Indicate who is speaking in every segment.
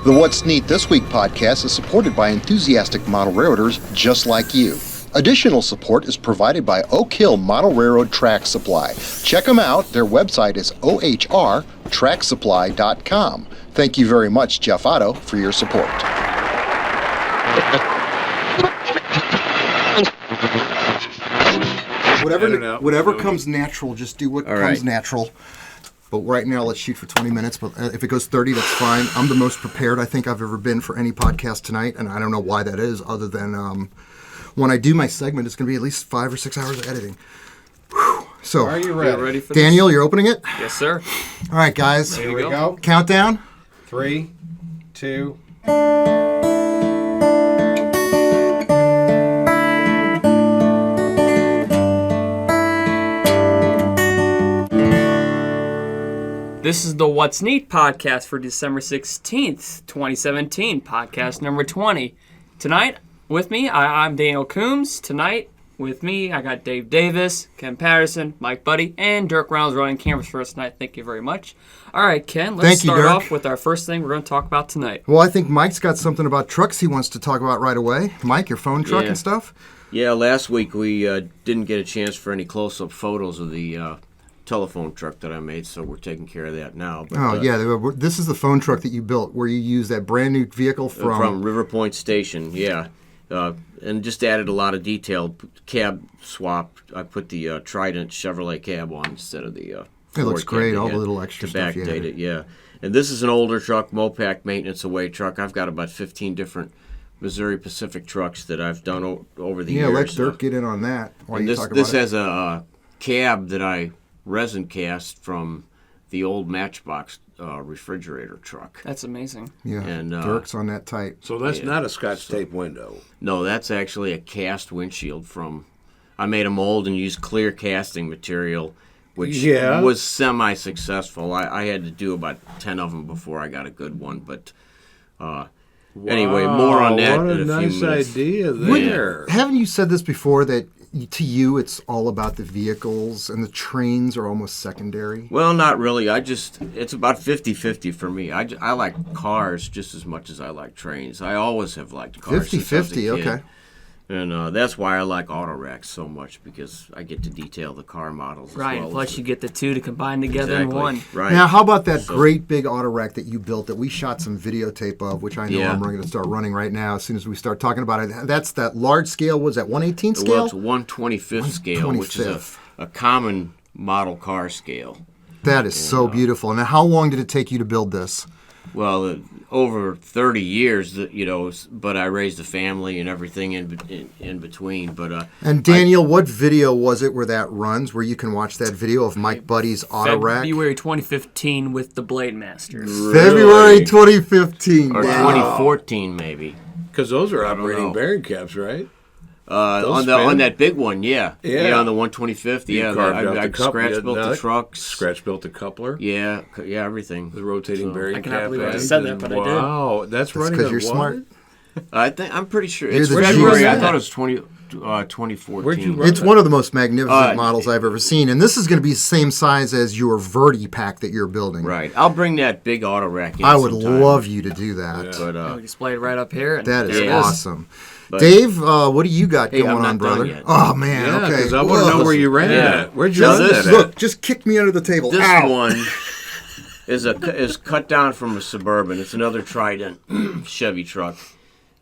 Speaker 1: The What's Neat This Week podcast is supported by enthusiastic model railroaders just like you. Additional support is provided by Oak Hill Model Railroad Track Supply. Check them out. Their website is ohrtracksupply.com. Thank you very much, Jeff Otto, for your support. Whatever comes natural, just do what comes natural. But right now, let's shoot for 20 minutes. But if it goes 30, that's fine. I'm the most prepared I think I've ever been for any podcast tonight, and I don't know why that is, other than when I do my segment, it's going to be at least 5 or 6 hours of editing. Whew. So,
Speaker 2: are you ready for
Speaker 1: Daniel, you're opening it?
Speaker 2: Yes, sir.
Speaker 1: All right, guys.
Speaker 2: Here we go.
Speaker 1: Countdown.
Speaker 2: 3, 2. This is the What's Neat podcast for December 16th, 2017, podcast number 20. Tonight, with me, I'm Daniel Coombs. Tonight, with me, I got Dave Davis, Ken Patterson, Mike Buddy, and Dirk Reynolds running cameras for us tonight. Thank you very much. All right, Ken, let's start off with our first thing we're going to talk about tonight.
Speaker 1: Well, I think Mike's got something about trucks he wants to talk about right away. Mike, your phone truck and stuff?
Speaker 3: Yeah, last week we didn't get a chance for any close-up photos of the telephone truck that I made, so we're taking care of that now. But,
Speaker 1: this is the phone truck that you built, where you used that brand new vehicle from
Speaker 3: River Point Station, yeah, and just added a lot of detail. Cab swap. I put the Trident Chevrolet cab on instead of the.
Speaker 1: It looks great. All the little extra stuff
Speaker 3: to backdate it, yeah. And this is an older truck, Mopac maintenance away truck. I've got about 15 different Missouri Pacific trucks that I've done over the years.
Speaker 1: Yeah, let Dirk get in on that.
Speaker 3: This has a cab that I resin cast from the old Matchbox refrigerator truck.
Speaker 2: That's amazing.
Speaker 1: Yeah, and Dirk's on that tight.
Speaker 4: So that's not a Scotch tape window.
Speaker 3: No, that's actually a cast windshield from. I made a mold and used clear casting material, which was semi-successful. I had to do about 10 of them before I got a good one, but. Anyway, more on that in a
Speaker 4: nice
Speaker 3: few minutes.
Speaker 4: Idea there.
Speaker 1: Haven't you said this before, that to you it's all about the vehicles and the trains are almost secondary?
Speaker 3: Well, not really. It's about 50-50 for me. I like cars just as much as I like trains. I always have liked cars.
Speaker 1: 50-50, okay.
Speaker 3: And that's why I like auto racks so much, because I get to detail the car models as well.
Speaker 2: Right, plus you get the two to combine together in one.
Speaker 3: Right.
Speaker 1: Now, how about that great big auto rack that you built that we shot some videotape of, which I know I'm going to start running right now as soon as we start talking about it. That's that large scale, was that 1/18 scale?
Speaker 3: Well, it's 1/25 scale, which is a common model car scale.
Speaker 1: That is so beautiful. Now, how long did it take you to build this?
Speaker 3: Well, over 30 years, but I raised a family and everything in between. But
Speaker 1: and Daniel, what video was it where that runs, where you can watch that video of Mike Buddy's auto rack?
Speaker 2: February 2015 with the Blade Masters.
Speaker 3: Really?
Speaker 1: February 2015.
Speaker 3: Or 2014, maybe.
Speaker 4: Because those are operating bearing caps, right?
Speaker 3: On that big one, on the 125th, I scratch built the trucks,
Speaker 4: scratch built the coupler,
Speaker 3: everything.
Speaker 4: The rotating bearing cap.
Speaker 2: I cannot believe I said that, but I did.
Speaker 4: Wow, that's running.
Speaker 1: Because you're smart.
Speaker 3: I'm pretty sure it's February. I thought it was 2014.
Speaker 4: Where'd you run
Speaker 1: It's one of the most magnificent models I've ever seen, and this is going to be the same size as your Verdi pack that you're building.
Speaker 3: Right. I'll bring that big auto rack in.
Speaker 1: I would love you to do that.
Speaker 3: Yeah. But
Speaker 2: we display it right up here.
Speaker 1: That is awesome. But Dave, what do you got going on, brother?
Speaker 3: Yet.
Speaker 1: Oh, man, okay.
Speaker 4: Because I want to know where you ran at. Where'd you run that at?
Speaker 1: Look, just kick me under the table.
Speaker 3: This one is cut down from a Suburban. It's another Trident Chevy truck.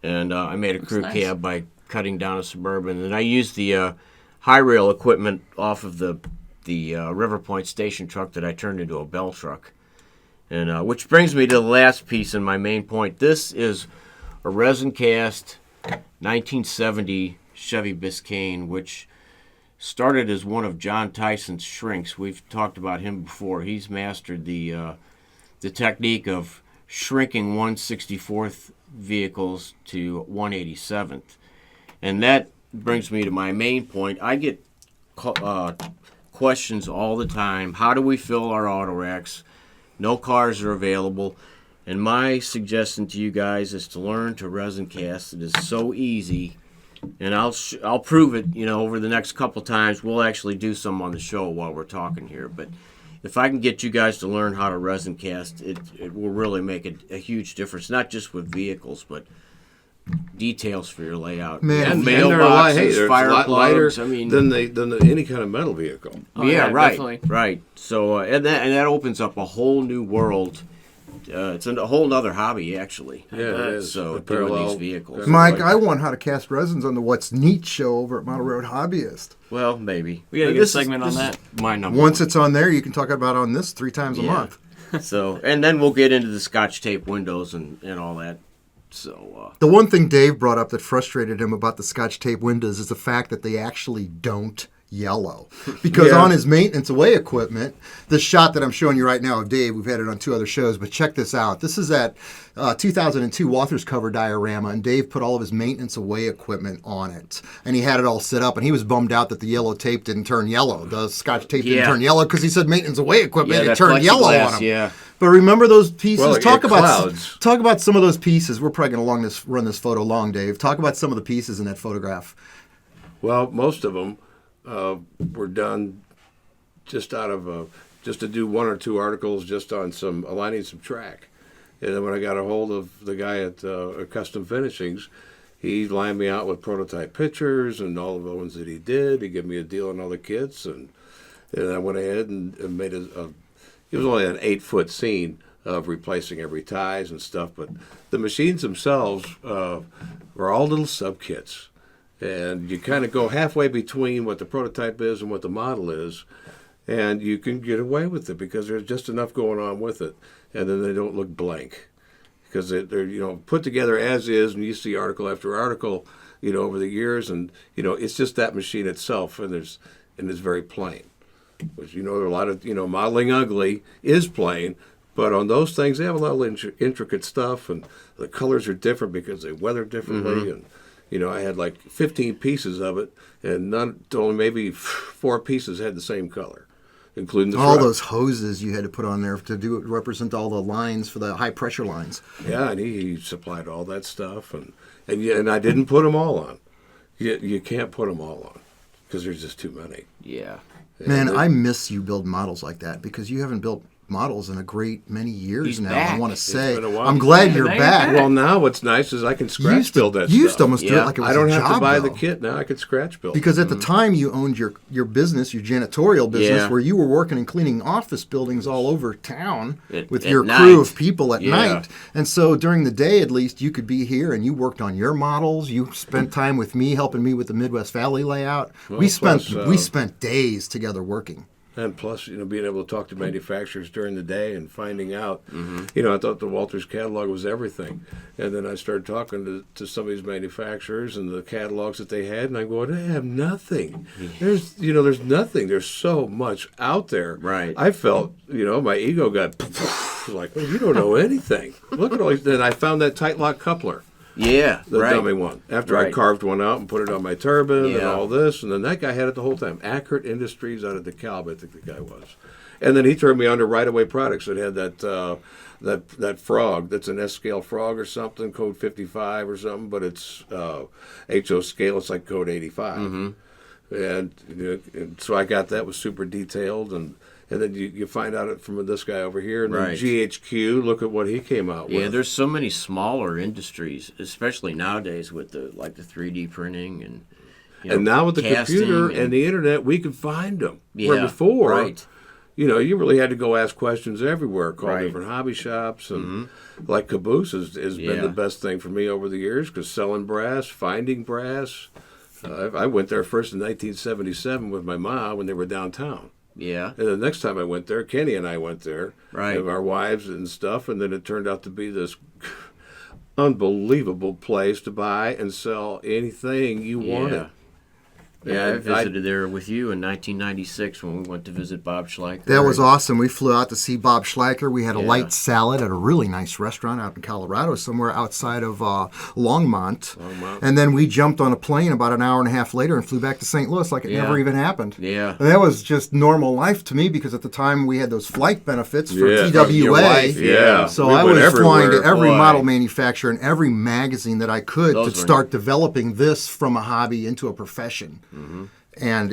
Speaker 3: And I made a crew cab by cutting down a Suburban. And I used the high rail equipment off of the River Point Station truck that I turned into a Bell truck. And which brings me to the last piece in my main point. This is a resin cast 1970 Chevy Biscayne, which started as one of John Tyson's shrinks. We've talked about him before. He's mastered the technique of shrinking 1/64th vehicles to 1/87th. And that brings me to my main point. I get questions all the time. How do we fill our auto racks? No cars are available. And my suggestion to you guys is to learn to resin cast. It is so easy, and I'll prove it. Over the next couple times, we'll actually do some on the show while we're talking here. But if I can get you guys to learn how to resin cast, it will really make a huge difference, not just with vehicles, but details for your layout.
Speaker 1: Man,
Speaker 4: And
Speaker 3: mailboxes,
Speaker 4: they're
Speaker 3: fire
Speaker 4: a lot lighter
Speaker 3: plugs. I mean,
Speaker 4: than any kind of metal vehicle.
Speaker 2: Oh,
Speaker 3: yeah, right,
Speaker 2: definitely.
Speaker 3: right. So and that opens up a whole new world. It's a whole other hobby, actually.
Speaker 4: Yeah, it is.
Speaker 3: So
Speaker 4: The
Speaker 3: doing
Speaker 4: parallel-
Speaker 3: these vehicles.
Speaker 1: Mike, I won how to cast resins on the What's Neat show over at Model Road Hobbyist.
Speaker 3: Well, maybe
Speaker 2: We gotta get a segment on that.
Speaker 3: My number.
Speaker 1: Once it's on there, you can talk about it on this 3 times a
Speaker 3: Yeah.
Speaker 1: month.
Speaker 3: So, and then we'll get into the Scotch tape windows and all that. So,
Speaker 1: The one thing Dave brought up that frustrated him about the Scotch tape windows is the fact that they actually don't yellow. Because
Speaker 4: Yeah.
Speaker 1: on his maintenance away equipment, the shot that I'm showing you right now of Dave, we've had it on 2 other shows, but check this out. This is that 2002 Walthers cover diorama, and Dave put all of his maintenance away equipment on it. And he had it all set up, and he was bummed out that the yellow tape didn't turn yellow. The Scotch tape didn't
Speaker 3: Yeah.
Speaker 1: turn yellow because he said maintenance away equipment,
Speaker 3: yeah,
Speaker 1: it turned yellow on him.
Speaker 3: Yeah.
Speaker 1: But remember those pieces?
Speaker 4: Well, it
Speaker 1: talk
Speaker 4: clouds.
Speaker 1: about some of those pieces. We're probably going to run this photo long, Dave. Talk about some of the pieces in that photograph.
Speaker 4: Well, most of them were done just out of just to do 1 or 2 articles just on aligning some track. And then when I got a hold of the guy at Custom Finishings, he lined me out with prototype pictures and all of the ones that he did. He gave me a deal on all the kits, and I went ahead and made it was only an 8-foot scene of replacing every ties and stuff, but the machines themselves were all little sub-kits. And you kind of go halfway between what the prototype is and what the model is, and you can get away with it because there's just enough going on with it, and then they don't look blank because they're put together as is, and you see article after article over the years, and it's just that machine itself, and it's very plain. Which there are a lot of modeling ugly is plain. But on those things, they have a lot of intricate stuff, and the colors are different because they weather differently. And I had like 15 pieces of it, and only maybe 4 pieces had the same color, including the
Speaker 1: all
Speaker 4: truck.
Speaker 1: those hoses you had to put on there to represent all the lines for the high pressure lines.
Speaker 4: Yeah, and he supplied all that stuff, and I didn't put them all on. You can't put them all on because there's just too many.
Speaker 3: Yeah.
Speaker 1: Man, I miss you build models like that because you haven't built models in a great many years
Speaker 3: He's
Speaker 1: now.
Speaker 3: back.
Speaker 1: I want to say,
Speaker 4: been a while.
Speaker 1: I'm glad
Speaker 2: Yeah,
Speaker 1: you're
Speaker 2: now you're
Speaker 1: back.
Speaker 2: back.
Speaker 4: Well, now what's nice is I can scratch build that
Speaker 1: You used to
Speaker 4: stuff.
Speaker 1: almost do
Speaker 3: Yeah.
Speaker 1: it like it was
Speaker 4: I don't
Speaker 1: a
Speaker 4: have
Speaker 1: job,
Speaker 4: to buy
Speaker 1: though.
Speaker 4: the kit now. I can scratch build.
Speaker 1: Because at the time you owned your business, your janitorial business,
Speaker 3: Yeah.
Speaker 1: where you were working and cleaning office buildings all over town with
Speaker 3: at
Speaker 1: your
Speaker 3: night.
Speaker 1: crew of people at
Speaker 3: Yeah.
Speaker 1: night. And so during the day, at least, you could be here and you worked on your models. You spent time with me, helping me with the Midwest Valley layout.
Speaker 4: Well,
Speaker 1: we spent
Speaker 4: plus,
Speaker 1: days together working.
Speaker 4: And plus, being able to talk to manufacturers during the day and finding out,
Speaker 3: Mm-hmm.
Speaker 4: I thought the Walthers catalog was everything. And then I started talking to some of these manufacturers and the catalogs that they had, and I go, they have nothing. There's nothing. There's so much out there.
Speaker 3: Right.
Speaker 4: I felt, my ego got like, well, you don't know anything. Look at all these. Then I found that tight lock coupler.
Speaker 3: Yeah.
Speaker 4: The
Speaker 3: right.
Speaker 4: dummy one. After I
Speaker 3: Right.
Speaker 4: carved one out and put it on my turbine and
Speaker 3: Yeah.
Speaker 4: all this, and then that guy had it the whole time. Accurate Industries out of DeKalb, I think the guy was. And then he turned me on to Right Away Products that had that frog that's an S-scale frog or something, code 55 or something, but it's HO scale. It's like code 85.
Speaker 3: Mm-hmm.
Speaker 4: And so I got that, was super detailed, and then you find out from this guy over here, and
Speaker 3: Right.
Speaker 4: then GHQ. Look at what he came out with.
Speaker 3: Yeah, there's so many smaller industries, especially nowadays with the 3D printing and
Speaker 4: And now with the
Speaker 3: casting
Speaker 4: computer and the internet, we can find them. Where
Speaker 3: Yeah,
Speaker 4: before,
Speaker 3: right.
Speaker 4: You really had to go ask questions everywhere, call
Speaker 3: Right.
Speaker 4: different hobby shops, and like Caboose has been
Speaker 3: Yeah.
Speaker 4: the best thing for me over the years because selling brass, finding brass. I went there first in 1977 with my mom when they were downtown.
Speaker 3: Yeah.
Speaker 4: And the next time I went there, Kenny and I went there,
Speaker 3: Right.
Speaker 4: and our wives and stuff, and then it turned out to be this unbelievable place to buy and sell anything you wanted.
Speaker 3: Yeah, I
Speaker 4: And
Speaker 3: visited there with you in 1996 when we went to visit Bob Schleicher.
Speaker 1: That was awesome. We flew out to see Bob Schleicher. We had a
Speaker 3: Yeah.
Speaker 1: light salad at a really nice restaurant out in Colorado, somewhere outside of Longmont. And then we jumped on a plane about an hour and a half later and flew back to St. Louis like it
Speaker 3: Yeah.
Speaker 1: never even happened.
Speaker 3: Yeah.
Speaker 1: And that was just normal life to me because at the time we had those flight benefits for
Speaker 4: Yeah,
Speaker 1: TWA.
Speaker 4: your wife, yeah.
Speaker 1: So
Speaker 4: We
Speaker 1: I
Speaker 4: went
Speaker 1: was flying to
Speaker 4: everywhere.
Speaker 1: every
Speaker 3: Boy.
Speaker 1: model manufacturer and every magazine that I could
Speaker 3: Those
Speaker 1: to
Speaker 3: were-
Speaker 1: start developing this from a hobby into a profession. And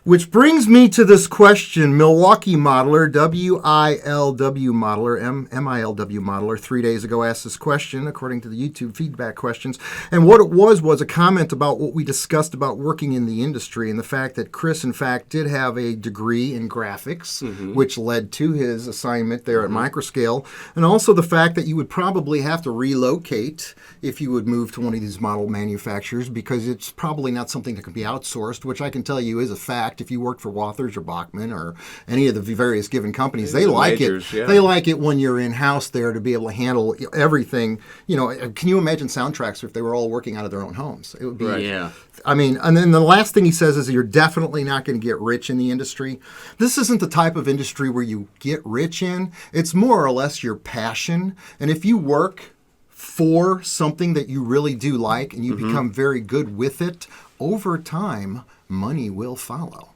Speaker 1: Which brings me to this question. Milwaukee modeler, W-I-L-W modeler, M-I-L-W modeler, 3 days ago asked this question, according to the YouTube feedback questions. And what it was a comment about what we discussed about working in the industry and the fact that Chris, in fact, did have a degree in graphics, which led to his assignment there at Microscale. And also the fact that you would probably have to relocate if you would move to one of these model manufacturers, because it's probably not something that can be outsourced, which I can tell you is a fact. If you work for Walthers or Bachman or any of the various given companies, they like
Speaker 4: majors,
Speaker 1: it.
Speaker 4: Yeah.
Speaker 1: They like it when you're in-house there to be able to handle everything. You know, can you imagine soundtracks if they were all working out of their own homes? It would be.
Speaker 3: Right. Yeah.
Speaker 1: I mean, and then the last thing he says is you're definitely not going to get rich in the industry. This isn't the type of industry where you get rich in. It's more or less your passion. And if you work for something that you really do like and you become very good with it, over time, money will follow.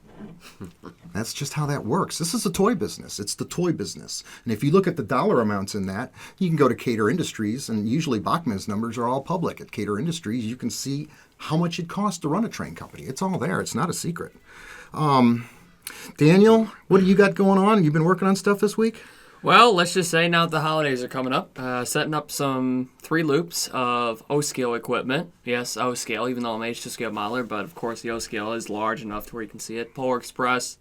Speaker 1: That's just how that works. This is a toy business. It's the toy business. And if you look at the dollar amounts in that, you can go to Cater Industries, and usually Bachman's numbers are all public. At Cater Industries, you can see how much it costs to run a train company. It's all there. It's not a secret. Daniel, what do you got going on? You've been working on stuff this week?
Speaker 2: Well, let's just say now that the holidays are coming up, setting up some 3 loops of O-scale equipment. Yes, O-scale, even though I'm H2-scale modeler, but of course the O-scale is large enough to where you can see it. Polar Express.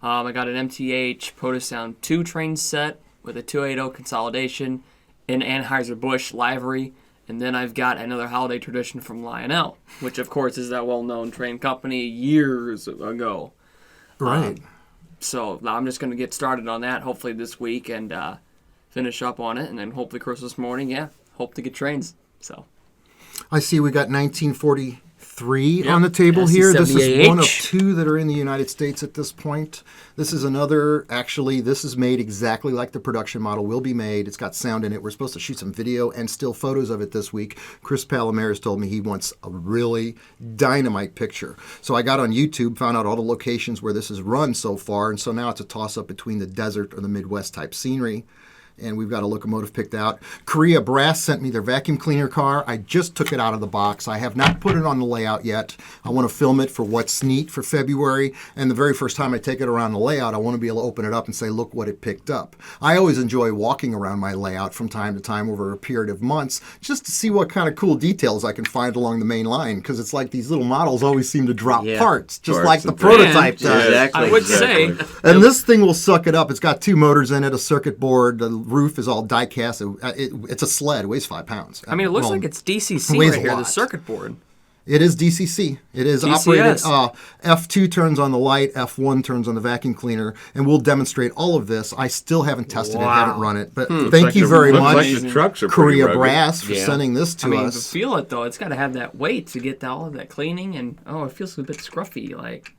Speaker 2: I got an MTH Protosound 2 train set with a 280 consolidation in Anheuser-Busch livery. And then I've got another holiday tradition from Lionel, which of course is that well-known train company years ago.
Speaker 1: Right.
Speaker 2: So I'm just going to get started on that hopefully this week and finish up on it. And then hopefully Christmas morning, hope to get trains. So
Speaker 1: I see we got 1943 on the table here. This is one of 2 that are in the United States at this point. This is another, actually, this is made exactly like the production model will be made. It's got sound in it. We're supposed to shoot some video and still photos of it this week. Chris Palomares told me he wants a really dynamite picture. So I got on YouTube, found out all the locations where this is run so far, and so now it's a toss-up between the desert or the Midwest type scenery. And we've got a locomotive picked out. Korea Brass sent me their vacuum cleaner car. I just took it out of the box. I have not put it on the layout yet. I want to film it for What's Neat for February. And the very first time I take it around the layout, I want to be able to open it up and say, look what it picked up. I always enjoy walking around my layout from time to time over a period of months just to see what kind of cool details I can find along the main line. Because it's like these little models always seem to drop parts, just like the prototype does.
Speaker 3: Exactly.
Speaker 2: I would say.
Speaker 1: And this thing will suck it up. It's got 2 motors in it, a circuit board, the roof is all die cast. It's a sled. It weighs 5 pounds.
Speaker 2: I mean, it looks like it's DCC
Speaker 1: weighs
Speaker 2: right
Speaker 1: a
Speaker 2: here,
Speaker 1: lot.
Speaker 2: the circuit board.
Speaker 1: It is DCC. It is
Speaker 2: DCS.
Speaker 1: operated. F2 turns on the light, F1 turns on the vacuum cleaner, and we'll demonstrate all of this. I still haven't tested it, haven't run it, but thank you very much,
Speaker 4: Like the trucks are pretty
Speaker 1: Korea
Speaker 4: rugged.
Speaker 1: Brass, for sending this to
Speaker 2: I mean, to
Speaker 1: us.
Speaker 2: feel it though, it's got to have that weight to get all of that cleaning, and it feels a bit scruffy, like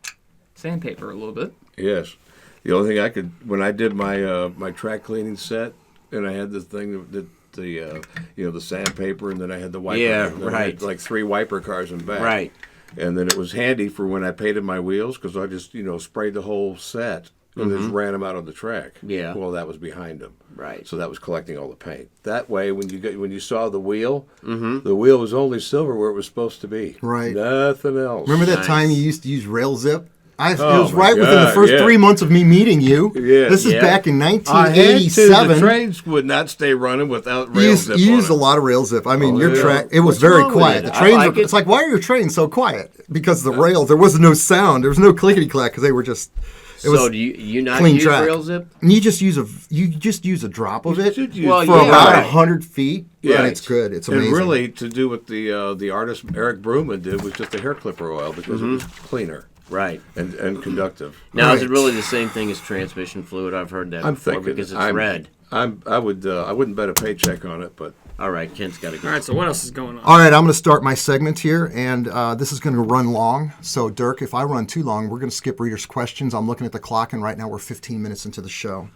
Speaker 2: sandpaper a little bit.
Speaker 4: Yes. The only thing I could, when I did my my track cleaning set, and I had the thing that the sandpaper, and then I had the wiper.
Speaker 3: Yeah,
Speaker 4: and then I
Speaker 3: right.
Speaker 4: had like 3 wiper cars in back.
Speaker 3: Right.
Speaker 4: And then it was handy for when I painted my wheels because I just sprayed the whole set and just ran them out on the track.
Speaker 3: Yeah.
Speaker 4: Well, that was behind them.
Speaker 3: Right.
Speaker 4: So that was collecting all the paint. That way, when you saw the wheel, the wheel was only silver where it was supposed to be.
Speaker 1: Right.
Speaker 4: Nothing else.
Speaker 1: Remember that
Speaker 3: Nice.
Speaker 1: time you used to use rail zip? It
Speaker 4: Oh,
Speaker 1: was
Speaker 4: my
Speaker 1: right within the
Speaker 4: God,
Speaker 1: first
Speaker 4: yeah.
Speaker 1: 3 months of me meeting you.
Speaker 4: Yeah.
Speaker 1: This is
Speaker 3: Yeah.
Speaker 1: back in
Speaker 4: I had to.
Speaker 1: 1987.
Speaker 4: The trains would not stay running without
Speaker 1: You
Speaker 4: rail
Speaker 1: used,
Speaker 4: zip
Speaker 1: you
Speaker 4: on
Speaker 1: used
Speaker 4: it.
Speaker 1: a lot of rail zip. I mean,
Speaker 4: Oh,
Speaker 1: your
Speaker 4: yeah.
Speaker 1: track, it was
Speaker 3: What's
Speaker 1: very
Speaker 3: wrong with
Speaker 1: quiet.
Speaker 3: it?
Speaker 1: The
Speaker 3: I
Speaker 1: trains
Speaker 3: like
Speaker 1: were,
Speaker 3: it.
Speaker 1: it's like, why are your trains so quiet? Because the rails, there was no sound. There was no clickety-clack because they were just, it was
Speaker 3: So do you not
Speaker 1: clean
Speaker 3: use
Speaker 1: track.
Speaker 3: rail zip?
Speaker 1: And you just use a drop of it
Speaker 4: should
Speaker 1: for
Speaker 4: use-
Speaker 3: Well,
Speaker 1: about
Speaker 3: right.
Speaker 1: 100 feet.
Speaker 4: Yeah.
Speaker 1: And it's good. It's amazing.
Speaker 4: And really, to do what the artist Eric Bruman did was just a hair clipper oil because it was cleaner
Speaker 3: Right.
Speaker 4: and conductive.
Speaker 3: Now, is it
Speaker 1: Right.
Speaker 3: really the same thing as transmission fluid? I've heard that
Speaker 4: I'm
Speaker 3: before
Speaker 4: thinking
Speaker 3: because it's
Speaker 4: I'm-
Speaker 3: red.
Speaker 4: I wouldn't bet a paycheck on it, but
Speaker 3: All right, Kent's got to go.
Speaker 2: All right, so what else is going on?
Speaker 1: All right, I'm going to start my segment here, and this is going to run long. So, Dirk, if I run too long, we're going to skip readers' questions. I'm looking at the clock, and right now we're 15 minutes into the show.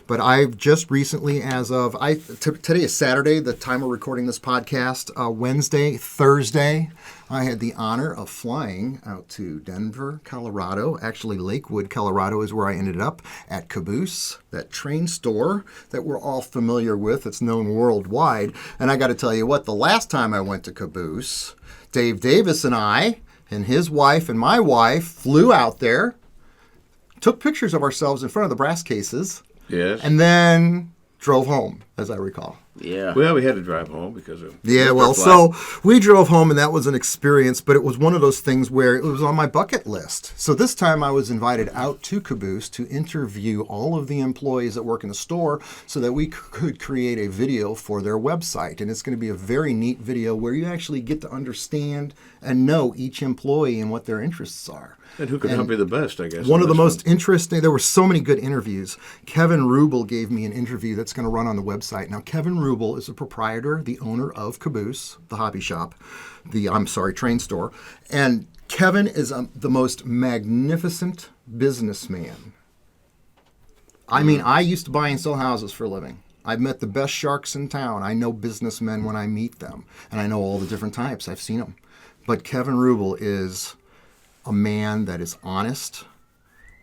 Speaker 1: But I've just recently, today is Saturday, the time we're recording this podcast. Wednesday, Thursday, I had the honor of flying out to Denver, Colorado. Actually, Lakewood, Colorado is where I ended up at Caboose, that train store that we're all familiar with. It's known worldwide. And I got to tell you what, the last time I went to Caboose, Dave Davis and I and his wife and my wife flew out there took pictures of ourselves in front of the brass cases,
Speaker 4: Yes.
Speaker 1: and then drove home, as I recall.
Speaker 3: Yeah.
Speaker 4: Well, we had to drive home because of
Speaker 1: Yeah, well, so we drove home, and that was an experience, but it was one of those things where it was on my bucket list. So this time I was invited out to Caboose to interview all of the employees that work in the store so that we could create a video for their website. And it's going to be a very neat video where you actually get to understand and know each employee and what their interests are.
Speaker 4: And who could help you the best, I guess.
Speaker 1: One
Speaker 4: on
Speaker 1: of the
Speaker 4: this
Speaker 1: most interesting, there were so many good interviews. Kevin Rouble gave me an interview that's going to run on the website. Now, Kevin Rouble is a proprietor, the owner of Caboose, the hobby shop, train store. And Kevin is the most magnificent businessman. I mean, I used to buy and sell houses for a living. I've met the best sharks in town. I know businessmen when I meet them. And I know all the different types. I've seen them. But Kevin Rouble is a man that is honest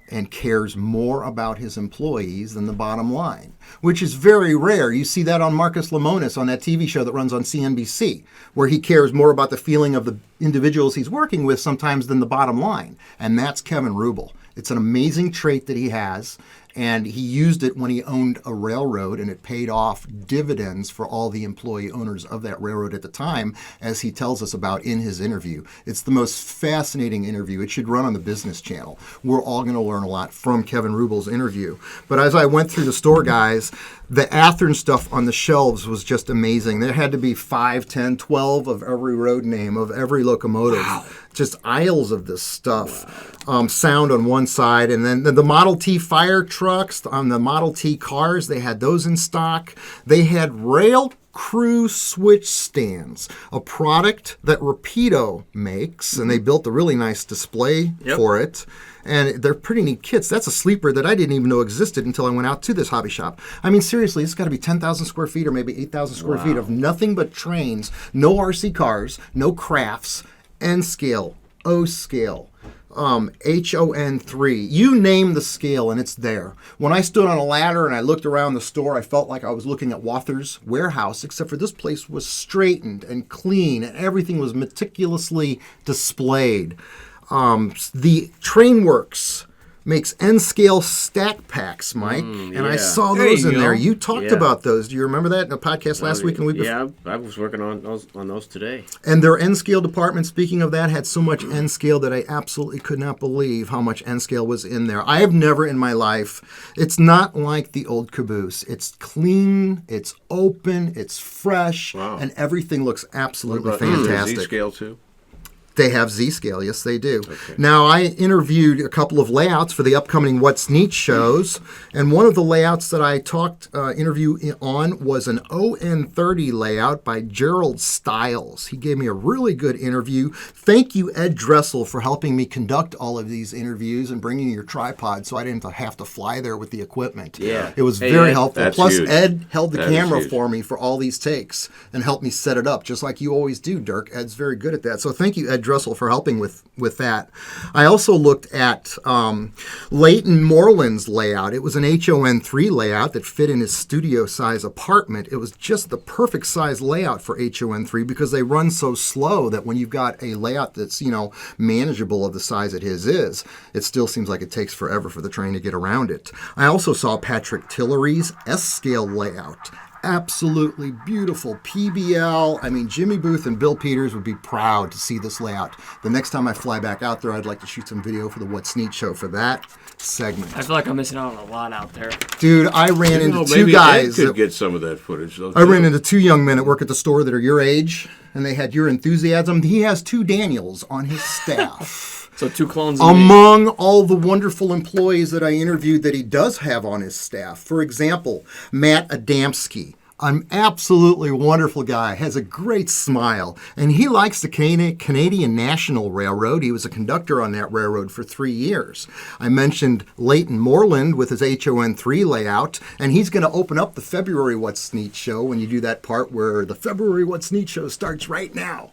Speaker 1: and cares more about his employees than the bottom line, which is very rare. You see that on Marcus Lemonis on that TV show that runs on CNBC, where he cares more about the feeling of the individuals he's working with sometimes than the bottom line. And that's Kevin Rouble. It's an amazing trait that he has, and he used it when he owned a railroad, and it paid off dividends for all the employee owners of that railroad at the time, as he tells us about in his interview. It's the most fascinating interview. It should run on the Business Channel. We're all going to learn a lot from Kevin Rouble's interview. But as I went through the store, guys, the Athearn stuff on the shelves was just amazing. There had to be 5, 10, 12 of every road name, of every locomotive. Wow. Just aisles of this stuff. Sound on one side, and then the Model T fire trucks on the Model T cars, they had those in stock. They had rail crew switch stands, a product that Rapido makes, and they built a really nice display for it. And they're pretty neat kits. That's a sleeper that I didn't even know existed until I went out to this hobby shop. I mean, seriously, it's got to be 10,000 square feet or maybe 8,000 square feet of nothing but trains, no RC cars, no crafts, N scale, O scale, HON3. You name the scale and it's there. When I stood on a ladder and I looked around the store, I felt like I was looking at Walthers' warehouse, except for this place was straightened and clean and everything was meticulously displayed. The Trainworks makes N-scale stack packs, Mike, and I saw those in there. You talked about those. Do you remember that in a podcast last week and the week before?
Speaker 3: Yeah, I was working on those today.
Speaker 1: And their N-scale department, speaking of that, had so much N-scale that I absolutely could not believe how much N-scale was in there. I have never in my life, it's not like the old Caboose. It's clean, it's open, it's fresh, and everything looks absolutely fantastic.
Speaker 4: Z-scale too?
Speaker 1: They have Z-scale, yes they do. Okay. Now, I interviewed a couple of layouts for the upcoming What's Neat shows, and one of the layouts that I interview on was an ON30 layout by Gerald Stiles. He gave me a really good interview. Thank you, Ed Dressel, for helping me conduct all of these interviews and bringing your tripod so I didn't have to fly there with the equipment.
Speaker 3: Yeah.
Speaker 1: It was very helpful. Plus,
Speaker 4: huge.
Speaker 1: Ed held the camera for me for all these takes and helped me set it up, just like you always do, Dirk. Ed's very good at that. So thank you, Ed Dressel, for helping with that. I also looked at Leighton Moreland's layout. It was an HON3 layout that fit in his studio-size apartment. It was just the perfect size layout for HON3 because they run so slow that when you've got a layout that's, manageable of the size that his is, it still seems like it takes forever for the train to get around it. I also saw Patrick Tillery's S-scale layout. Absolutely beautiful PBL. I mean, Jimmy Booth and Bill Peters would be proud to see this layout. The next time I fly back out there, I'd like to shoot some video for the What's Neat show for that segment.
Speaker 2: I feel like I'm missing out on a lot out there.
Speaker 1: Dude, I ran into two guys.
Speaker 4: Ed could get some of that footage.
Speaker 1: I ran into two young men that work at the store that are your age, and they had your enthusiasm. He has two Daniels on his staff.
Speaker 2: So two clones of
Speaker 1: among all the wonderful employees that I interviewed that he does have on his staff. For example, Matt Adamski, an absolutely wonderful guy, has a great smile, and he likes the Canadian National Railroad. He was a conductor on that railroad for 3 years. I mentioned Leighton Moreland with his HON3 layout, and he's going to open up the February What's Neat show when you do that part where the February What's Neat show starts right now.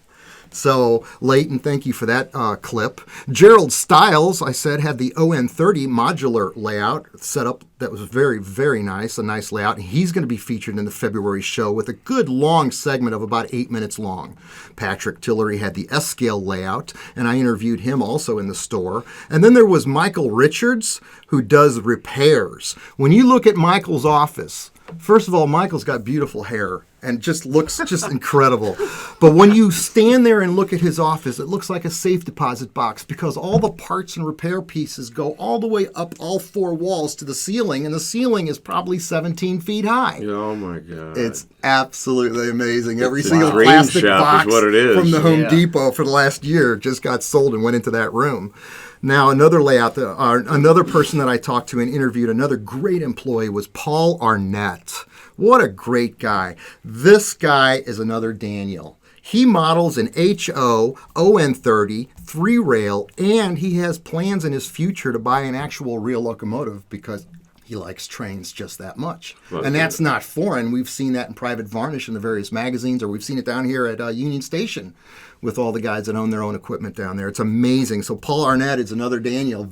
Speaker 1: So, Leighton, thank you for that clip. Gerald Stiles, I said, had the ON30 modular layout set up that was very, very nice, a nice layout. He's going to be featured in the February show with a good long segment of about 8 minutes long. Patrick Tillery had the S-scale layout, and I interviewed him also in the store. And then there was Michael Richards, who does repairs. When you look at Michael's office, first of all, Michael's got beautiful hair and just looks just incredible. But when you stand there and look at his office, it looks like a safe deposit box because all the parts and repair pieces go all the way up all 4 walls to the ceiling, and the ceiling is probably 17 feet high.
Speaker 4: Oh, my God.
Speaker 1: It's absolutely amazing. Every
Speaker 4: It's a
Speaker 1: single
Speaker 4: dream
Speaker 1: plastic
Speaker 4: shop
Speaker 1: box
Speaker 4: is what it is.
Speaker 1: from the Home
Speaker 3: Yeah.
Speaker 1: Depot for the last year just got sold and went into that room. Now, another layout, another person that I talked to and interviewed, another great employee was Paul Arnett. What a great guy. This guy is another Daniel. He models an HO, ON30, 3-rail, and he has plans in his future to buy an actual real locomotive because he likes trains just that much.
Speaker 4: Well,
Speaker 1: and that's not foreign. We've seen that in Private Varnish in the various magazines, or we've seen it down here at Union Station with all the guys that own their own equipment down there. It's amazing. So Paul Arnett is another Daniel.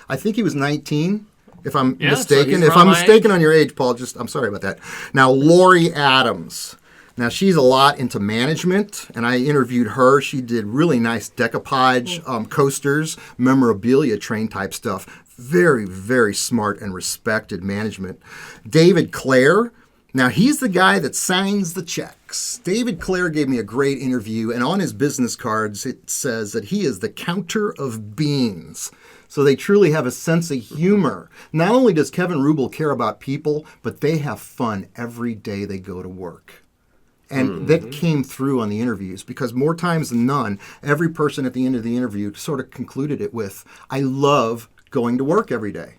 Speaker 1: I think he was 19. If I'm
Speaker 2: Yeah, so
Speaker 1: mistaken.
Speaker 2: he's
Speaker 1: If I'm
Speaker 2: around my
Speaker 1: mistaken on your age, Paul, I'm sorry about that. Now, Lori Adams. Now, she's a lot into management, and I interviewed her. She did really nice decoupage, coasters, memorabilia train type stuff. Very, very smart and respected management. David Clare. Now, he's the guy that signs the checks. David Clare gave me a great interview, and on his business cards, it says that he is the counter of beans. So they truly have a sense of humor. Not only does Kevin Rouble care about people, but they have fun every day they go to work. And that came through on the interviews because more times than none, every person at the end of the interview sort of concluded it with, I love going to work every day.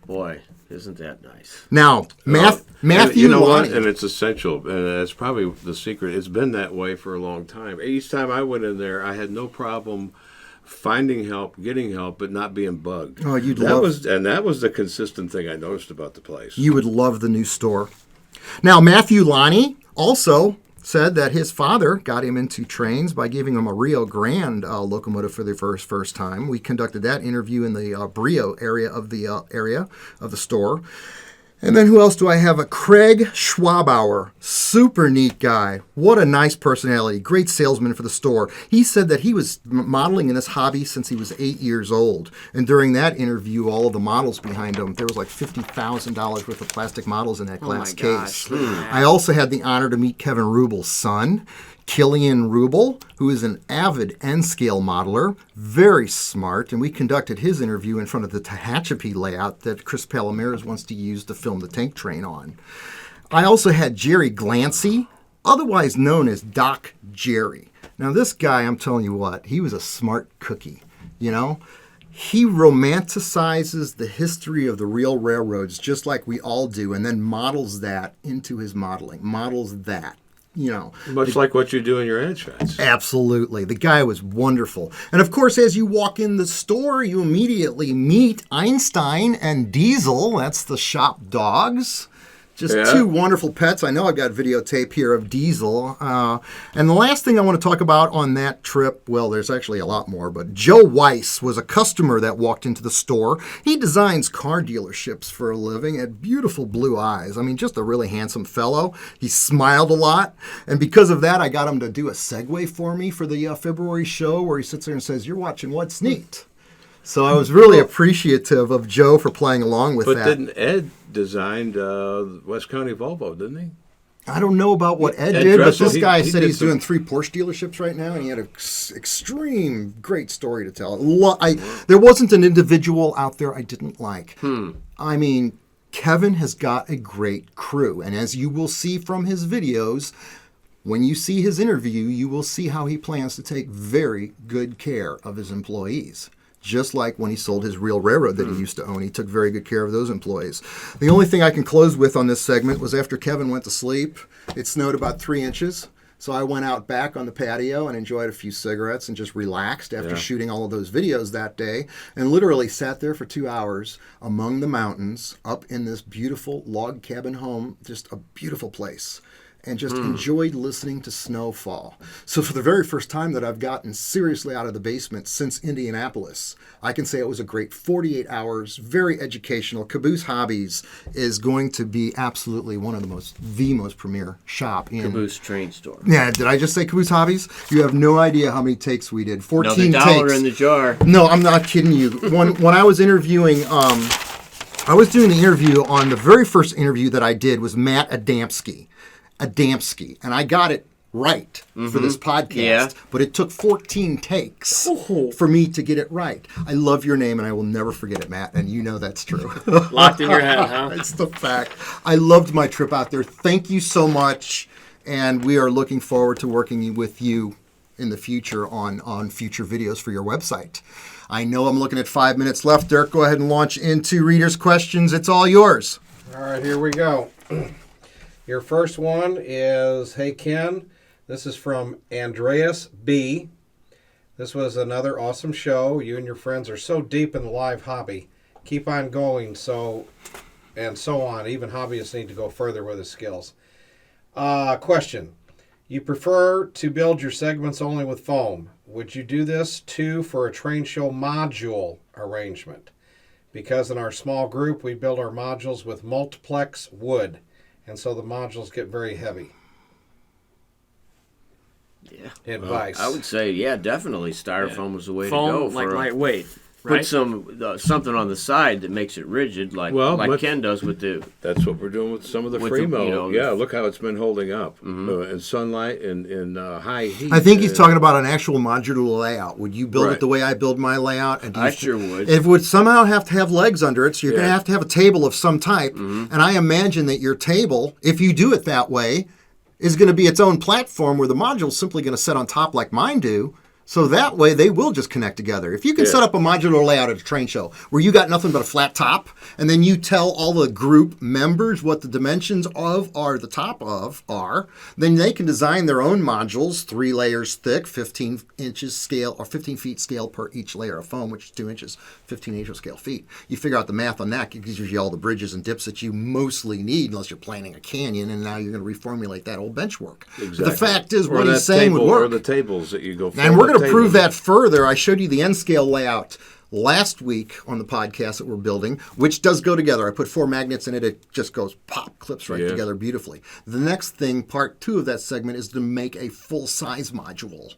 Speaker 3: Boy, isn't that nice?
Speaker 1: Now, Matthew
Speaker 4: You know what?
Speaker 1: Lonnie.
Speaker 4: And it's essential, and that's probably the secret. It's been that way for a long time. Each time I went in there, I had no problem finding help, getting help, but not being bugged.
Speaker 1: Oh, you'd
Speaker 4: that
Speaker 1: love-
Speaker 4: that was the consistent thing I noticed about the place.
Speaker 1: You would love the new store. Now, Matthew Lonnie also said that his father got him into trains by giving him a Rio Grande locomotive for the first time. We conducted that interview in the Brio area of the store. And then who else do I have? A Craig Schwabauer. Super neat guy. What a nice personality. Great salesman for the store. He said that he was modeling in this hobby since he was 8 years old. And during that interview, all of the models behind him, there was like $50,000 worth of plastic models in that glass case. I also had the honor to meet Kevin Rouble's son, Killian Rouble, who is an avid N-scale modeler, very smart, and we conducted his interview in front of the Tehachapi layout that Chris Palomares wants to use to film the tank train on. I also had Jerry Glancy, otherwise known as Doc Jerry. Now this guy, I'm telling you what, he was a smart cookie, you know? He romanticizes the history of the real railroads just like we all do, and then models that into his modeling, models that. You know,
Speaker 4: Much like what you do in your ad shots.
Speaker 1: absolutely. The guy was wonderful. And of course, as you walk in the store, you immediately meet Einstein and Diesel. That's the shop dogs. Just two wonderful pets. I know I've got videotape here of Diesel. And the last thing I want to talk about on that trip, well, there's actually a lot more, but Joe Weiss was a customer that walked into the store. He designs car dealerships for a living, had beautiful blue eyes. I mean, just a really handsome fellow. He smiled a lot. And because of that, I got him to do a segue for me for the February show where he sits there and says, "You're watching What's Neat." So I was really appreciative of Joe for playing along with
Speaker 4: But
Speaker 1: that.
Speaker 4: didn't Ed designed West County Volvo, didn't he?
Speaker 1: I don't know about what Ed
Speaker 4: Ed
Speaker 1: did, but
Speaker 4: Dressel,
Speaker 1: this guy
Speaker 4: he
Speaker 1: said
Speaker 4: did
Speaker 1: he's
Speaker 4: some-
Speaker 1: doing 3 Porsche dealerships right now, and he had an extreme great story to tell. There wasn't an individual out there I didn't like. I mean, Kevin has got a great crew, and as you will see from his videos, when you see his interview, you will see how he plans to take very good care of his employees. Just like when he sold his real railroad that he used to own. He took very good care of those employees. The only thing I can close with on this segment was after Kevin went to sleep, it snowed about 3 inches. So I went out back on the patio and enjoyed a few cigarettes and just relaxed after shooting all of those videos that day, and literally sat there for 2 hours among the mountains up in this beautiful log cabin home, just a beautiful place. and just enjoyed listening to snow fall. So for the very first time that I've gotten seriously out of the basement since Indianapolis, I can say it was a great 48 hours, very educational. Caboose Hobbies is going to be absolutely one of the most premier shop in
Speaker 3: Caboose train store.
Speaker 1: Yeah, did I just say Caboose Hobbies? You have no idea how many takes we did. 14
Speaker 3: Another dollar
Speaker 1: takes.
Speaker 3: in the jar.
Speaker 1: No, I'm not kidding you. When I was interviewing, I was doing the interview on the very first interview that I did was Matt Adamski, and I got it right for this podcast, but it took 14 takes for me to get it right. I love your name, and I will never forget it, Matt, and you know that's true.
Speaker 2: Locked in your head, huh?
Speaker 1: It's the fact. I loved my trip out there. Thank you so much, and we are looking forward to working with you in the future on future videos for your website. I know I'm looking at 5 minutes left. Dirk, go ahead and launch into readers' questions. It's all yours.
Speaker 5: All right, here we go. Your first one is, hey, Ken, this is from Andreas B. This was another awesome show. You and your friends are so deep in the live hobby. Keep on going, so on. Even hobbyists need to go further with his skills. Question. You prefer to build your segments only with foam. Would you do this too for a train show module arrangement? Because in our small group, we build our modules with multiplex wood, and so the modules get very heavy.
Speaker 3: Yeah.
Speaker 5: Advice.
Speaker 3: I would say, definitely styrofoam was the way
Speaker 2: Foam,
Speaker 3: to go.
Speaker 2: like lightweight,
Speaker 3: Put
Speaker 2: right?
Speaker 3: something on the side that makes it rigid, like Ken does with the.
Speaker 4: That's what we're doing with some of the
Speaker 3: With the,
Speaker 4: Fremo.
Speaker 3: you know,
Speaker 4: Yeah, look how it's been holding up in sunlight and in high heat.
Speaker 1: I think he's talking about an actual modular layout. Would you build it the way I build my layout? And
Speaker 3: I sure would.
Speaker 1: It would somehow have to have legs under it, so you're going to have a table of some type. And I imagine that your table, if you do it that way, is going to be its own platform where the module's simply going to sit on top like mine do. So that way they will just connect together. If you can set up a modular layout at a train show where you got nothing but a flat top, and then you tell all the group members what the dimensions of are the top of are, then they can design their own modules, 3 layers thick, 15 inches scale, or 15 feet scale per each layer of foam, which is 2 inches, 15 angel scale feet. You figure out the math on that, it gives you all the bridges and dips that you mostly need unless you're planning a canyon, and now you're going to reformulate that old bench work.
Speaker 4: Exactly.
Speaker 1: But the fact is,
Speaker 4: Or
Speaker 1: what he's
Speaker 4: that
Speaker 1: saying would
Speaker 4: table,
Speaker 1: work.
Speaker 4: Or the tables that you go for.
Speaker 1: And we're going to prove that further. I showed you the N scale layout last week on the podcast that we're building, which does go together. I put 4 magnets in it. It just goes pop, clips right together beautifully. The next thing, part 2 of that segment, is to make a full-size module.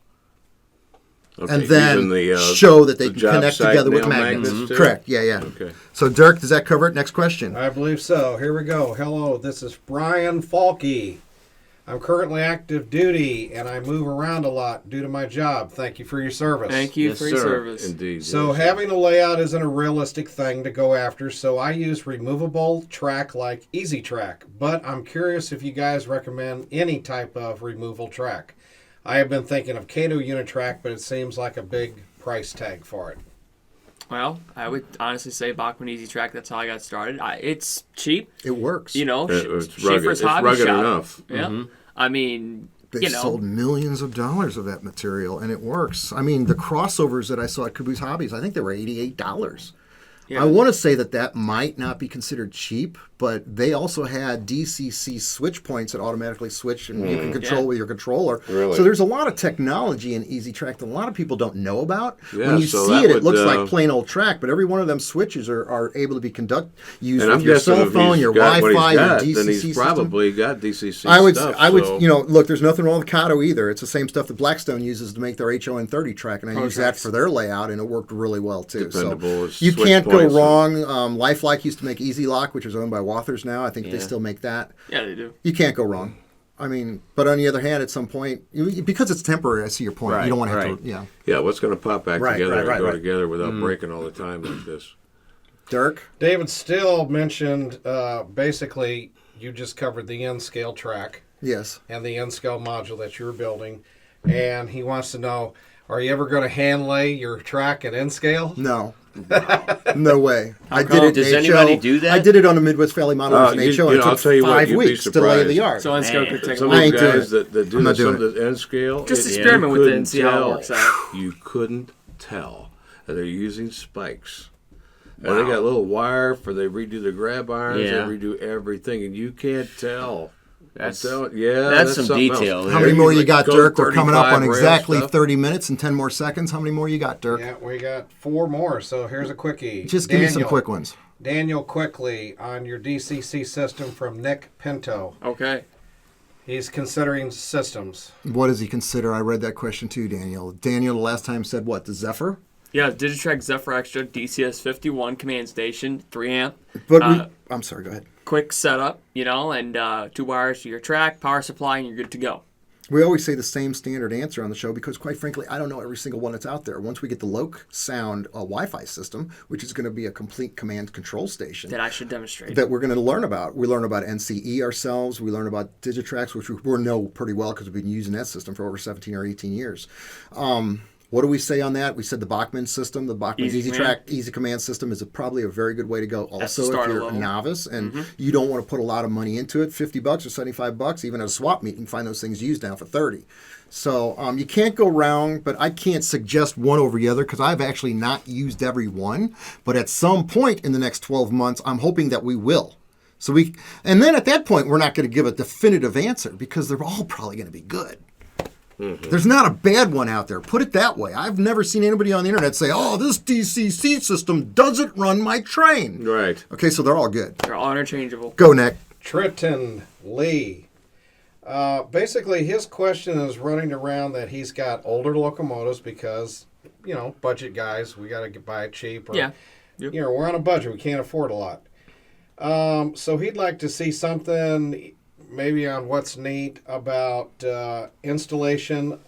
Speaker 4: Okay,
Speaker 1: And then show that they can connect together with magnets. Correct. Yeah.
Speaker 4: Okay.
Speaker 1: So, Dirk, does that cover it? Next question.
Speaker 5: I believe so. Here we go. Hello, this is Brian Falke. I'm currently active duty, and I move around a lot due to my job. Thank you for your service.
Speaker 2: Thank you for your service.
Speaker 4: Indeed.
Speaker 5: So having a layout isn't a realistic thing to go after, so I use removable track like Easy Track. But I'm curious if you guys recommend any type of removal track. I have been thinking of Kato Unitrack, but it seems like a big price tag for it.
Speaker 2: Well, I would honestly say Bachman Easy Track. That's how I got started. It's cheap.
Speaker 1: It works.
Speaker 2: You know,
Speaker 4: it's rugged.
Speaker 2: Schaefer's
Speaker 4: It's
Speaker 2: Hobby
Speaker 4: rugged
Speaker 2: Shop.
Speaker 4: enough.
Speaker 2: Yeah. I mean,
Speaker 1: They sold millions of dollars of that material, and it works. I mean, the crossovers that I saw at Caboose Hobbies, I think they were $88.
Speaker 2: Yeah.
Speaker 1: I want to say that might not be considered cheap, but they also had DCC switch points that automatically switch, and you can control with your controller.
Speaker 4: Really?
Speaker 1: So there's a lot of technology in Easy Track that a lot of people don't know about.
Speaker 4: Yeah,
Speaker 1: when you
Speaker 4: so
Speaker 1: see
Speaker 4: that
Speaker 1: it, it
Speaker 4: would,
Speaker 1: looks like plain old track, but every one of them switches are able to be used
Speaker 4: And
Speaker 1: with
Speaker 4: I'm
Speaker 1: your
Speaker 4: guessing
Speaker 1: cell
Speaker 4: if
Speaker 1: phone,
Speaker 4: he's
Speaker 1: your
Speaker 4: got what
Speaker 1: Wi-Fi,
Speaker 4: he's
Speaker 1: your
Speaker 4: got,
Speaker 1: DCC
Speaker 4: then he's
Speaker 1: system.
Speaker 4: probably got DCC
Speaker 1: I would,
Speaker 4: stuff.
Speaker 1: so. Look, there's nothing wrong with Kato either. It's the same stuff that Blackstone uses to make their HON30 track, and I use that for their layout, and it worked really well too.
Speaker 4: Dependable as
Speaker 1: So you
Speaker 4: switch
Speaker 1: can't go
Speaker 4: points
Speaker 1: wrong. Lifelike used to make Easy Lock, which is owned by Walthers now. I think they still make that.
Speaker 2: Yeah, they do.
Speaker 1: You can't go wrong. I mean, but on the other hand, at some point, because it's temporary, I see your point. You don't want to have to,
Speaker 4: Yeah, what's going to pop back together and go
Speaker 1: right.
Speaker 4: together without breaking all the time like this?
Speaker 1: Dirk?
Speaker 5: David Still mentioned, basically, you just covered the N-scale track
Speaker 1: Yes.
Speaker 5: and the N-scale module that you're building, and he wants to know, are you ever going to hand lay your track at N-scale?
Speaker 1: No. No way. I did it.
Speaker 3: Does
Speaker 1: in
Speaker 3: anybody
Speaker 1: HO.
Speaker 3: do that?
Speaker 1: I did it on the Midwest Valley Models in HO. And it
Speaker 4: I'll
Speaker 1: took
Speaker 4: tell you what,
Speaker 1: 5
Speaker 4: you'd be
Speaker 1: weeks to lay the
Speaker 4: surprised.
Speaker 1: yard.
Speaker 2: So Ensco could take
Speaker 4: Some
Speaker 2: a
Speaker 4: of
Speaker 1: I
Speaker 4: the
Speaker 1: ain't doing
Speaker 4: guys
Speaker 1: it.
Speaker 4: that do
Speaker 1: I'm not
Speaker 4: some
Speaker 1: doing
Speaker 4: of the N scale,
Speaker 2: Just
Speaker 4: you
Speaker 2: experiment with it
Speaker 4: couldn't
Speaker 2: and see how it
Speaker 4: tell.
Speaker 2: works out.
Speaker 4: You couldn't tell that they're using spikes. And they got a little wire for they redo the grab irons, they redo everything, and you can't tell.
Speaker 3: That's
Speaker 4: that's
Speaker 3: some
Speaker 4: something
Speaker 3: detail.
Speaker 4: else.
Speaker 1: How many more you got,
Speaker 4: Go
Speaker 1: Dirk? We're coming up on
Speaker 4: 35 rail
Speaker 1: exactly
Speaker 4: stuff.
Speaker 1: 30 minutes and 10 more seconds. How many more you got, Dirk?
Speaker 5: Yeah, we got 4 more. So here's a quickie.
Speaker 1: Just give me some quick ones.
Speaker 5: Daniel, quickly on your DCC system from Nick Pinto.
Speaker 2: Okay.
Speaker 5: He's considering systems.
Speaker 1: What does he consider? I read that question too, Daniel. Daniel the last time said what? The Zephyr?
Speaker 2: Yeah, Digitrack Zephyr Extra DCS 51 command station, 3 amp.
Speaker 1: But I'm sorry, go ahead.
Speaker 2: Quick setup, and 2 wires to your track, power supply, and you're good to go.
Speaker 1: We always say the same standard answer on the show because, quite frankly, I don't know every single one that's out there. Once we get the Loc Sound Wi-Fi system, which is going to be a complete command control station
Speaker 2: That I should demonstrate.
Speaker 1: that we're going to learn about. We learn about NCE ourselves. We learn about Digitracks, which we know pretty well because we've been using that system for over 17 or 18 years. What do we say on that? We said the Bachmann system, the Bachmann
Speaker 2: Easy
Speaker 1: Easy Command system is probably a very good way to go. Also, if
Speaker 2: starter
Speaker 1: you're
Speaker 2: level.
Speaker 1: a novice and you don't want to put a lot of money into it, $50 or $75, even at a swap meet, you can find those things used now for $30. So you can't go wrong, but I can't suggest one over the other because I've actually not used every one. But at some point in the next 12 months, I'm hoping that we will. And then at that point, we're not going to give a definitive answer because they're all probably going to be good. There's not a bad one out there. Put it that way. I've never seen anybody on the internet say, oh, this DCC system doesn't run my train.
Speaker 4: Right.
Speaker 1: Okay, so they're all good.
Speaker 2: They're all interchangeable.
Speaker 1: Go, Nick.
Speaker 5: Triton Lee. Basically, his question is running around that he's got older locomotives because, budget guys, we got to buy it cheap. Or,
Speaker 2: Yeah. Yep.
Speaker 5: We're on a budget. We can't afford a lot. So he'd like to see something maybe on what's neat about installation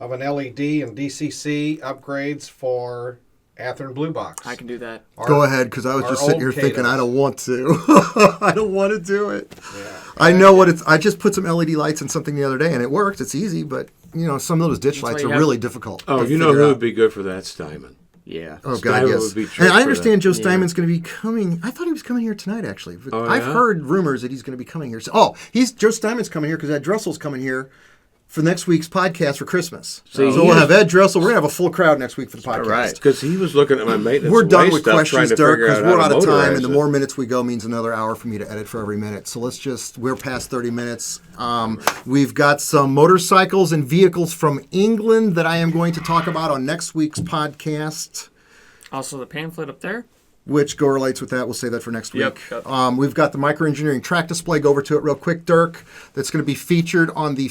Speaker 5: of an LED and DCC upgrades for Athearn Blue Box.
Speaker 2: I can do that.
Speaker 1: Go ahead, because I was just sitting here
Speaker 5: old
Speaker 1: thinking,
Speaker 5: Catos.
Speaker 1: I don't want to. I don't want to do it.
Speaker 5: Yeah.
Speaker 1: I know what it's. I just put some LED lights in something the other day, and it worked. It's easy, but some of those ditch lights
Speaker 2: why
Speaker 1: are
Speaker 2: you have-
Speaker 1: really difficult.
Speaker 4: Oh,
Speaker 1: to
Speaker 4: you know
Speaker 1: figure
Speaker 4: who
Speaker 1: out.
Speaker 4: would be good for that? Steinman.
Speaker 3: Yeah.
Speaker 1: Oh, God,
Speaker 4: Steinman
Speaker 1: yes.
Speaker 4: would be
Speaker 1: And
Speaker 4: tricked
Speaker 1: I
Speaker 4: for
Speaker 1: understand
Speaker 4: that.
Speaker 1: Joe Steinman's going to be coming. I thought he was coming here tonight, actually. But
Speaker 4: Oh,
Speaker 1: I've
Speaker 4: yeah?
Speaker 1: heard rumors that he's going to be coming here. So, Joe Steinman's coming here because Ed Dressel's coming here for next week's podcast for Christmas.
Speaker 4: See,
Speaker 1: So we'll have Ed Dressel. We're going to have a full crowd next week for the podcast.
Speaker 3: All right.
Speaker 4: Because he was looking at my maintenance.
Speaker 1: We're done
Speaker 4: waste
Speaker 1: with
Speaker 4: stuff,
Speaker 1: questions,
Speaker 4: trying to
Speaker 1: Dirk,
Speaker 4: figure
Speaker 1: because
Speaker 4: how
Speaker 1: we're
Speaker 4: to
Speaker 1: out of time,
Speaker 4: motorize
Speaker 1: and the
Speaker 4: it.
Speaker 1: more minutes we go means another hour for me to edit for every minute. So we're past 30 minutes. We've got some motorcycles and vehicles from England that I am going to talk about on next week's podcast.
Speaker 2: Also, the pamphlet up there.
Speaker 1: Which correlates with that. We'll save that for next week.
Speaker 2: Yep.
Speaker 1: We've got the microengineering track display. Go over to it real quick, Dirk. That's going to be featured on the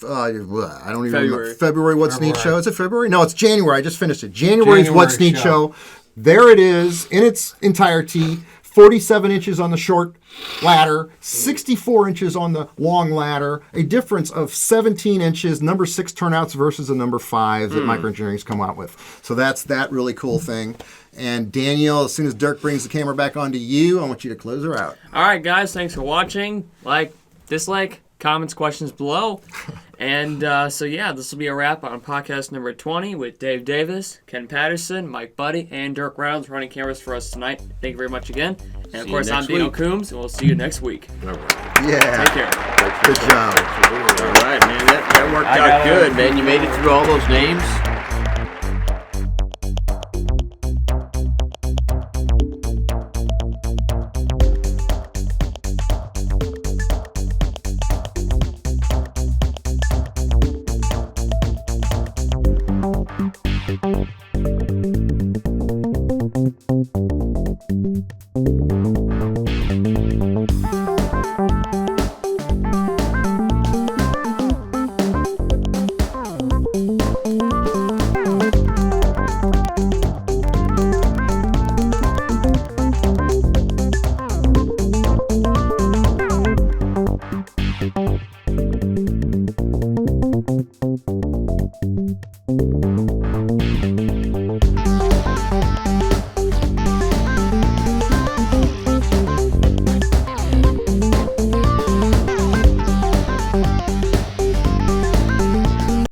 Speaker 1: I don't even remember. February What's Neat show. Is it February? No, it's January. I just finished it. January's What's Neat show. There it is in its entirety. 47 inches on the short ladder, 64 inches on the long ladder, a difference of 17 inches, number 6 turnouts versus a number 5 that microengineering's come out with. So that's that really cool thing. And Daniel, as soon as Dirk brings the camera back onto you, I want you to close her out.
Speaker 2: All right, guys. Thanks for watching. Like, dislike, comments, questions below. And this will be a wrap on podcast number 20 with Dave Davis, Ken Patterson, Mike Buddy, and Dirk Reynolds running cameras for us tonight. Thank you very much again. And, of
Speaker 3: See you
Speaker 2: course, I'm
Speaker 3: next
Speaker 2: Dino
Speaker 3: week.
Speaker 2: Coombs, and we'll see you next week.
Speaker 4: All right.
Speaker 1: Yeah.
Speaker 2: Take care.
Speaker 1: Good job.
Speaker 3: All right, man. That worked out good, man. You made it through all those names.